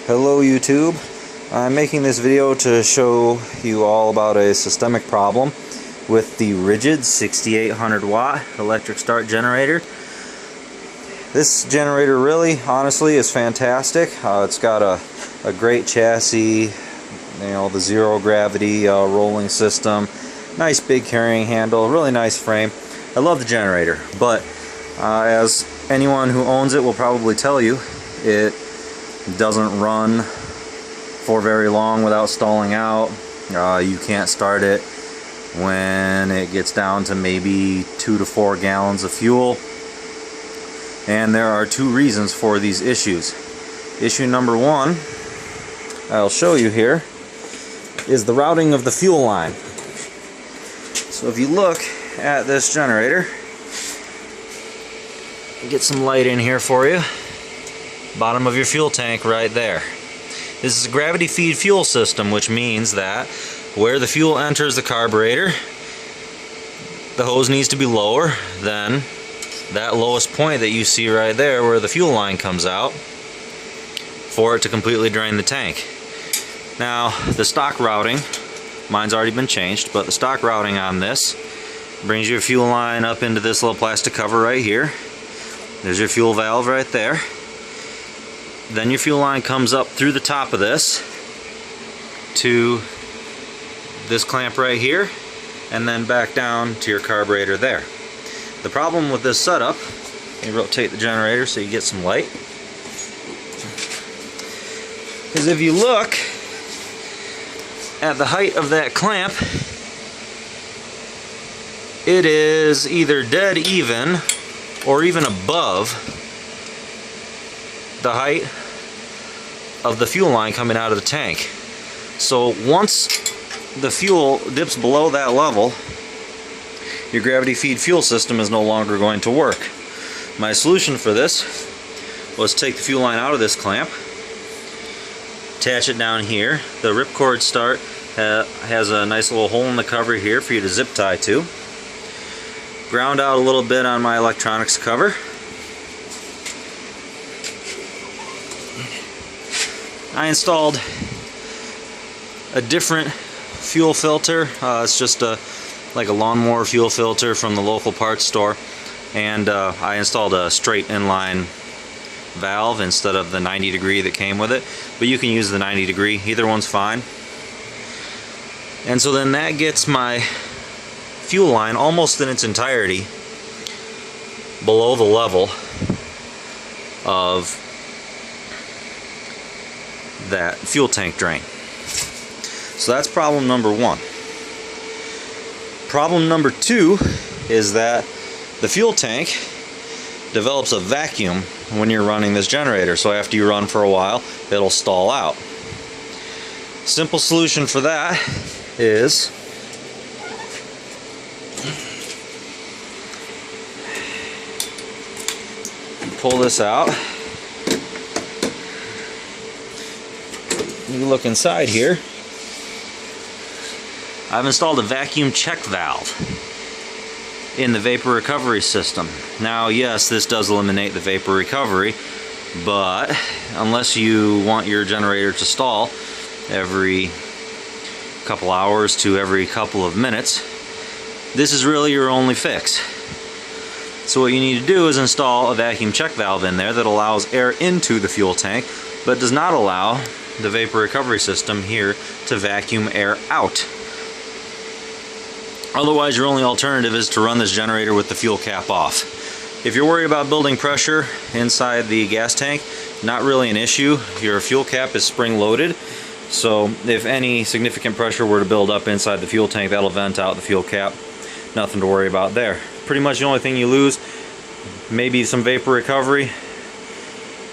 Hello YouTube. I'm making this video to show you all about a systemic problem with the Ridgid 6800 watt electric start generator. This generator really, honestly, is fantastic. It's got a great chassis, the zero gravity rolling system, nice big carrying handle, really nice frame. I love the generator, but as anyone who owns it will probably tell you, it doesn't run for very long without stalling out. You can't start it when it gets down to maybe 2 to 4 gallons of fuel. And there are two reasons for these issues. Issue number one, I'll show you here, is the routing of the fuel line. So if you look at this generator, get some light in here for you. Bottom of your fuel tank right there. This is a gravity feed fuel system, which means that where the fuel enters the carburetor, the hose needs to be lower than that lowest point that you see right there where the fuel line comes out for it to completely drain the tank. Now, the stock routing, mine's already been changed, but the stock routing on this brings your fuel line up into this little plastic cover right here. There's your fuel valve right there. Then your fuel line comes up through the top of this to this clamp right here, and then back down to your carburetor there. The problem with this setup, let me rotate the generator so you get some light, is if you look at the height of that clamp, it is either dead even or even above the height of the fuel line coming out of the tank. So once the fuel dips below that level, your gravity feed fuel system is no longer going to work. My solution for this was take the fuel line out of this clamp, attach it down here. The ripcord start has a nice little hole in the cover here for you to zip tie to. Ground out a little bit on my electronics cover. I installed a different fuel filter. It's just like a lawnmower fuel filter from the local parts store, and I installed a straight inline valve instead of the 90 degree that came with it, but you can use the 90 degree, either one's fine. And so then that gets my fuel line almost in its entirety below the level of that fuel tank drain. So that's problem number one. Problem number two is that the fuel tank develops a vacuum when you're running this generator. So after you run for a while, it'll stall out. Simple solution for that is you pull this out. You look inside here. I've installed a vacuum check valve in the vapor recovery system. Now, yes, this does eliminate the vapor recovery, but unless you want your generator to stall every couple hours to every couple of minutes, this is really your only fix. So what you need to do is install a vacuum check valve in there that allows air into the fuel tank, but does not allow the vapor recovery system here to vacuum air out. Otherwise, your only alternative is to run this generator with the fuel cap off. If you're worried about building pressure inside the gas tank, not really an issue. Your fuel cap is spring loaded, so if any significant pressure were to build up inside the fuel tank, that'll vent out the fuel cap. Nothing to worry about there. Pretty much the only thing you lose, maybe some vapor recovery,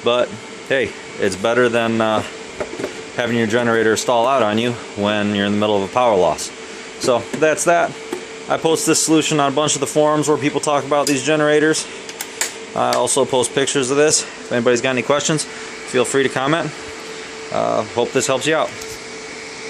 but hey, it's better than having your generator stall out on you when you're in the middle of a power loss. So that's that. I post this solution on a bunch of the forums where people talk about these generators. I also post pictures of this. If anybody's got any questions, feel free to comment. Hope this helps you out.